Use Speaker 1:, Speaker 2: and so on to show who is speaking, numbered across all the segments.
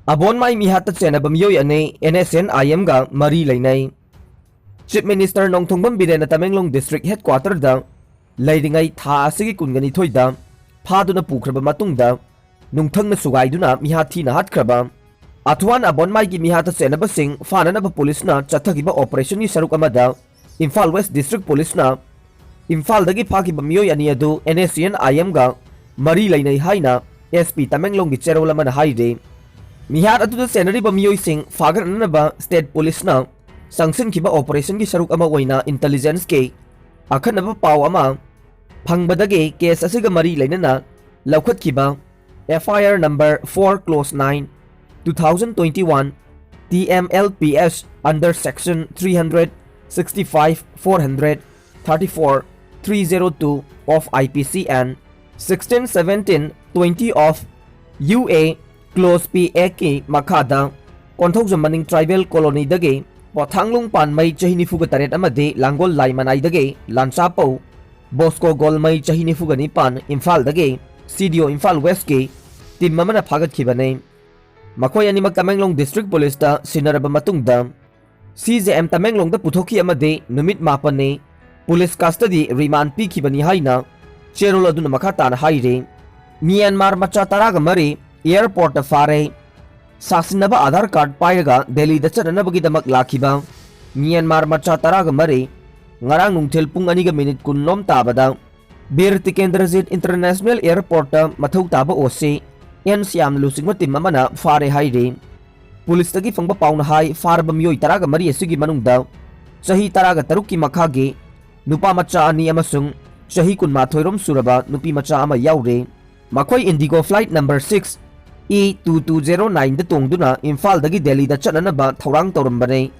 Speaker 1: Abon mai mi hat chen abam yoy ane NSN IM ga mari lainai. Chief Minister Nong Thongbam Biren Tamenglong District Headquarter da Laidingai Tha Asigi Kungani Thoida Phaduna Pukraba Matungda Nungthangna Sugaiduna Mihathi na Hatkraba Athuan Abon mai gi mihata senaba sing Fananaba Police na Chathakiba Operation ni Saruk Amada Imphal West District Police na Imphal dagi Phakiba Mioy ani adu NSN IM ga mari lainai haina SP Tamenglong gi Cherola man haide Mihat atu senari ba Mioy sing Fagar nanaba State Police na Sangsin kiba operation ki saruk ama waina intelligence ke akhanaba paw ama phangbadage case asiga mari lainana laukhat kiba FIR number 4 close 9 2021 TMLPS under section 365 400 34 302 of IPC and 1617 20 of UA close PA ki makhada konthok jamaning tribal colony dage Pothanglong pan may chahini fuga taret amade langgol lai manay dage lansapo Bosco gol may chahini fuga ni pan Imphal dage CDO Imphal West ke team mamana phagat khibane makoy ani mag Tamenglong District Police da sinaraba matungda CJM Tamenglong da puthoki amade numit mapan ne police custody remand pi khibani haina cherol aduna makhata na haire Myanmar macha taraga mari airport da fare Sasinaba Aadhaar card pairaga Delhi da chananabagi damak lakhiba Myanmar macha taraga mari ngarang nungthil pung 2:00 kunlom tabada Bir Tikendrajit International Airport ta mathau taba ose en siam lusingma tim amana fare haire Police tagi fangba pauna hai farba miyoi taraga mari asigi manungda sahi taraga tarukki makhage nupa macha ani amasung sahi kunmathoi rom suraba nupi macha ama yaure makhoi Indigo flight number 6 E2209 da tongduna Imphal dagi Delhi da chananaba thorang torambane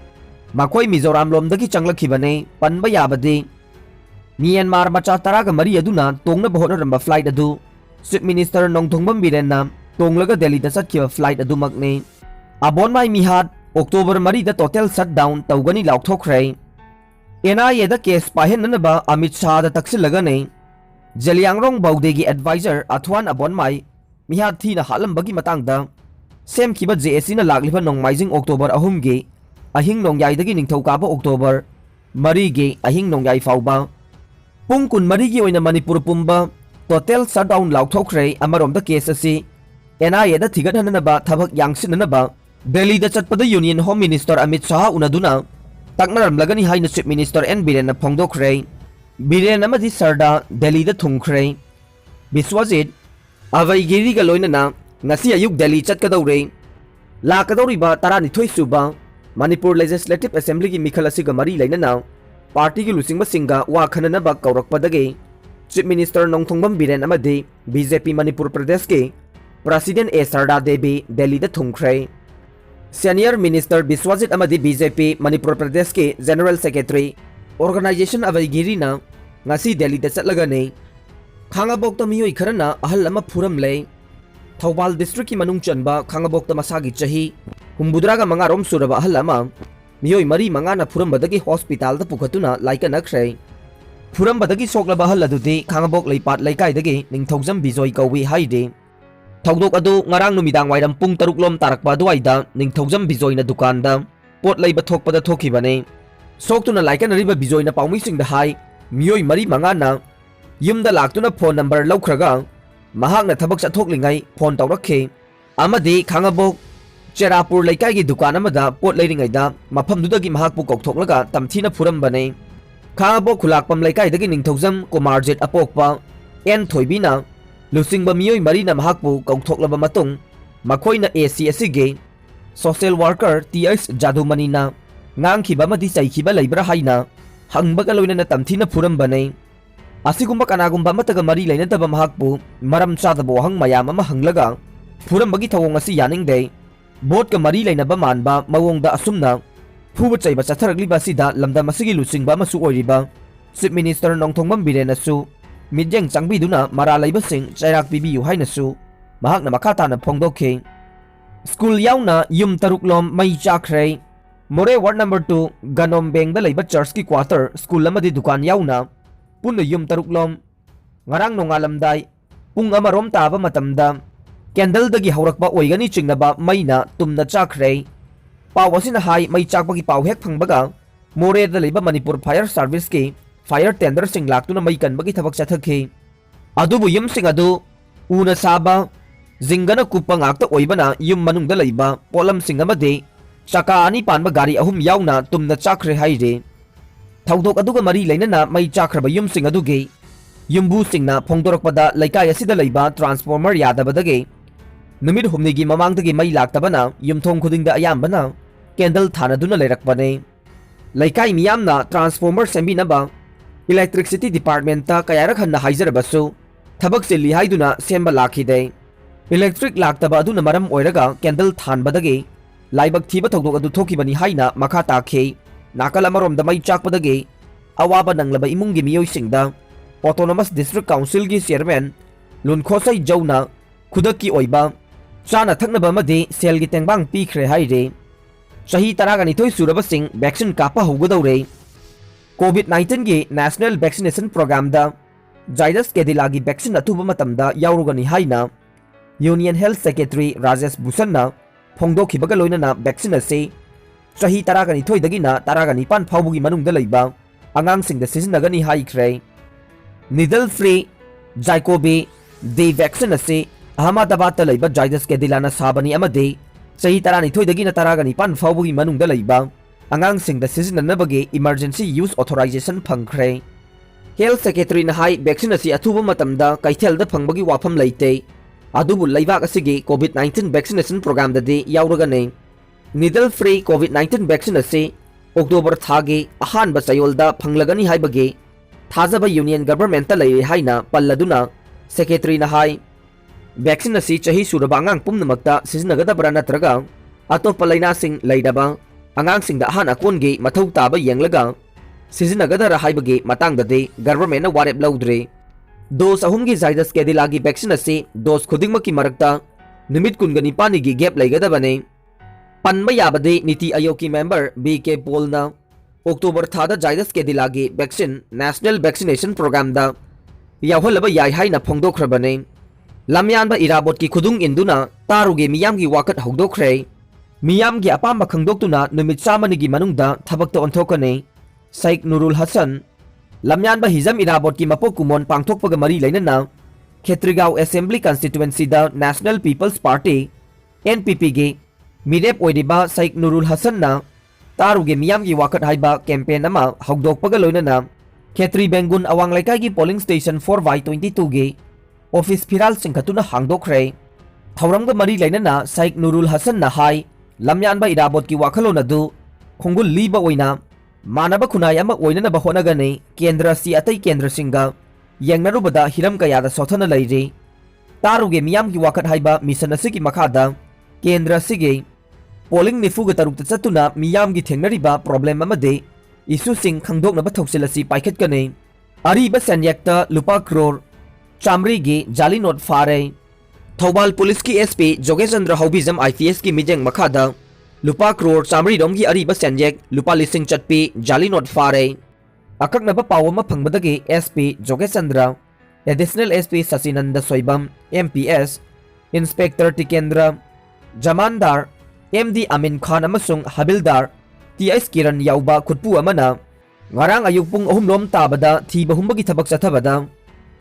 Speaker 1: makhoi Mizoram lom dagi changlakhibane panba yabade Myanmar macha taraga mari aduna tongna bahona ramba flight adu Chief Minister Nong Thongbam Biren na tonglaga Delhi da satkiba flight adu makne Abon mai mihat October mari da total shutdown tawgani laukthokre NIA da case pahen nanaba Amit Shah da taksilaga ne Jaliangrong Baudegi advisor Athuan Abon mai Mihat thina halambagi matangda sem kiba JSC na lagliba nongmaijing October 3 ge ahing nongyai dagi ningthokaba October 3 ge ahing nongyai fauba pungkun mari gi oina Manipur pumba total shutdown laukthokre amarom da case asi NIA da thigat hananaba thabak yangsinanaba Delhi da chatpada Union Home Minister Amit Shah unaduna taknaram lagani haina Chief Minister N Biren na phongdokre Biren amadi sarda Delhi da thungkre Biswajit Avai giri ga loina na ngasi ayuk Delhi chatkadaure la kadori ba tarani thoi suba Manipur Legislative Assembly gi mikhal asiga mari laina na party gi lusingba singa wa khanana ba kaurak padage Chief Minister Nong Thongbam Biren amade BJP Manipur Pradesh ke President A Sarda Devi Delhi da thungkhre Senior Minister Biswajit amade BJP Manipur Pradesh ke General Secretary Organization avai giri na ngasi Delhi da chatlaga ne Khangabokta miyoi kharana ahal ama phuram le Thawbal district ki manung chanba Khangabokta masagi chahi humbudraga mangarom suraba ahal ama miyoi mari mangana phuram badagi hospital da pukhatuna laika nakhre phuram badagi soklaba ahal adudi Khangabok leipat laikai dagi ningthogjam bijoi kawi haide thawdok adu ngarang numidang wairam pung 6 lom tarakpa duaida ningthogjam bijoi na dukan da pot leiba thokpada thokhibane soktuna laika nariba bijoi na paumi sing da hai miyoi mari mangana Yumda laktuna phone number laukhraga mahakna thabak chathoklingai phone tawrakhe amadi Khangabok Cherapur laikai gi dukan amada pot leiringai da mafamdudagi mahakpu kokthoklaga tamthina phurambane Khangabok khulakpam laikai dagi ningthogjam Kumarjet apokpa en thoibina lusingba miyoi marina mahakpu kokthoklaba matung makhoina AC asige social worker TS Jadumanina ngangkhiba madi chaikhiba leibra haina hangbaga loina tamthina phurambane Asigumba kanagumba mataga mari lainataba mahakpu maram chadaba wahang mayam ama hanglaga phurambagi thawong asi yaningde bot ka mari lainaba manba mawongda asumna phuba chaiba chatharagliba sida lamda masigi lusingba masu oiriba Chief Minister Nong Thongbam Biren asu midyang changbiduna mara laiba sing chairak bibiyu hainasu mahakna makhata na phongdokhe school yauna yum taruklom mai chakre More ward number 2 Ganom Beng da laiba church ki quarter school lamadi dukan yauna Puno yum taruklom ngarang nongalamday pung amarom taba matamda candle हौरक्पा ओइगनी चिंगनबा मैना तुमना चाखरे पाव असिना high मई चाकपगी पाव हेक फंगबगा मोरेदा लेबा Manipur fire service की fire tender सिंग लाक्तुना मई कनबगी थबक चथखि अदुबु yum सिंग अदु उना साबा जिंगना कुप्पा ngakta oibana yum manungda leiba polam singa made chaka ani panba gari ahum yauna tumna chakre haire thaudok aduga mari leinana mai chakraba yum singa aduge yumbu singna phongdorokpada laikai asida leiba transformer yadabadage numit humnigi mamangdagi mai laktabana yumthong khudingda ayambana candle thanaduna leirakpane laikai miyamna transformer sembinaba electricity department ta kayarak hanna haizarabasu thabak se lihaiduna semba lakhide electric laktaba aduna maram oiraga candle thanbadage laibak thiba thogdok adu thokibani haina makha takhe nakal amarom da mai chakpadage awaba nanglaba imungi miyoi singda autonomous district council gi chairman lunkhosai jauna khudaki oiba chana thaknaba made sel gi tengbang pikre haire sahi taragani thoi suraba sing vaccine kapa hogodore covid 19 gi national vaccination program da Zydus kedilagi vaccine athuba matamda yaurugani haina Union Health Secretary Rajesh Bhushan na phongdokhibaga loinana vaccine ase sahi taragani thoi dagina taragani pan phaubugi manungda leiba angang singda sisinagani haikre needle free Jacobi the vaccine ase Ahmedabad ta leiba Zydus kedilana sabani amade sahi tarani thoi dagina taragani pan phaubugi manungda leiba angang singda sisinanabagi emergency use authorization phangkhre Health Secretary na hai vaccine ase athuba matamda kaithelda phangbagi wafam leite adubu laibak asigi COVID-19 vaccination program dadi yauragane needle free COVID-19 vaccine ase October thagi ahan ba sayolda phanglagani haibage thajaba union government ta lei haina palladuna secretary na hai vaccine ase chahi suraba angang pumnamakta siznagadabra natraga atoppa laina sing leidaba angang singda ahan akongi mathau taba yenglaga siznagadara haibage matangdade government na warep laudre Dos ahumgi Zydus kedilagi vaccine ase dos khudingmaki marakta numit kungani pani gi gap laigadabane panma yabade niti Ayukki member BK Polna October thada Zydus kedilagi vaccine national vaccination program da yawhalaba yai haina phongdokhrabane lamyanba irabot ki khudung induna taruge miyamgi wakat hogdokre miyamgi apamba khangdoktuna numit chamanigi manungda thabakta onthokane Sheikh Nurul Hasan Lamyanba hizam irabot ki mapok kumon pangthokpaga mari lainana Khetrigao Assembly Constituency da National People's Party NPP ge mirep oidiba Sheikh Nurul Hasan na taruge miyam gi wakat haiba campaign ama hogdokpaga loinana Khetri Bengun awang laikai gi polling station 4Y22 ge office phiral singkhatuna hangdokre thauramga mari lainana Sheikh Nurul Hasan na hai lamyanba irabot ki wakhalona du khongul liba oina Manaba khunai ama oinanaba honagane kendra si atai kendra singa yengnarubada hiram kayada sothana leire taruge miyam gi wakat haiba mission asigi makhada kendra sige polling nifuga tarukta chatuna miyam gi thengnariba problem amade isu sing khangdoknaba thoksilasi paikhat kane ariba sanyakta lupa crore chamri gi jali not fare Thobal police ki SP Jogesandra Haubizam IPS ki mijeng makhada Lupa crore chamri domgi ariba sanjek lupa lising chatpi jali not fare akaknaba pawama phangbadagi SP Jogesandra additional SP Sasinanda Soibam MPS Inspector Tikendra Jamandar MD Amin Khan amasung Habildar TS Kiran Yauba khutpu amana ngarang ayuk pung ahum lom tabada thiba humbagi thabak chathabada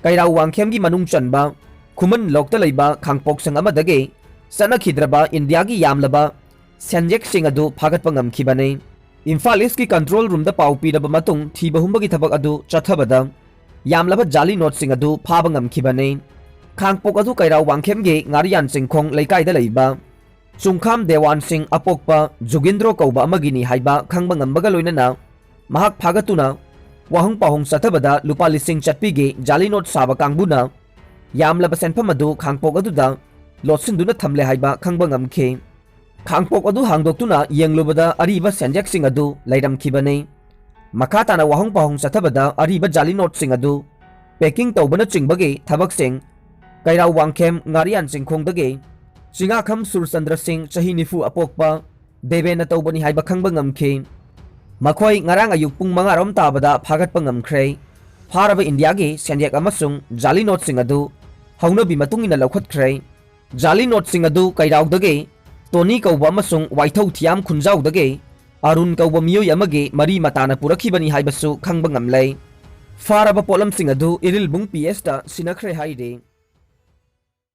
Speaker 1: kairau wangkhem gi manung chanba khuman lokta leiba khangpok sang amadage sana khidraba India gi yamlaba Sanjek sing adu phagat pangam khibane Imphal East ki control room da pau pi da matung thiba humbagi thabak adu chathabada yamlaba jali not sing adu phabangam khibane khangpok adu kairau wangkhem ge ngarian singkhong laikai da leiba chungkham dewan sing apokpa jugindro kauba amagini haiba khangbangam baga loinana mahak phagatuna wahung pahung chathabada lupa lising chatpi ge jali not saba kangbuna yamlaba senpham adu khangpok adu da lotsinduna thamle haiba khangbangam khe Khangpok adu hangdoktuna yenglubada ariba sanjak sing adu lairam khibane makhatana wahong pahong chathabada ariba jali not sing adu packing tawbana chingbage thabak sing kairau wangkhem ngarian singkhong dage singa kham Surchandra Singh chahi nifu apokpa debena tawbani haiba khangba ngamkhe makhoi ngarang ayuk pung manga rom tabada phagat pangam khre pharaba India gi sanjak amasung jali not sing adu hauna bi matungina lokhat khre जाली नोटसिंग अदु कैराउदगे Tony कौबा अमसुंग वाइथौ Thiyam खुंजाउदगे Arun कौबा मियोय अमगे मरी Matana पुरखिबनी हाइबसु खंगबा ngamlei फारबा पोलमसिंग अदु Irilbung PS ता सिनखरे हाइरे।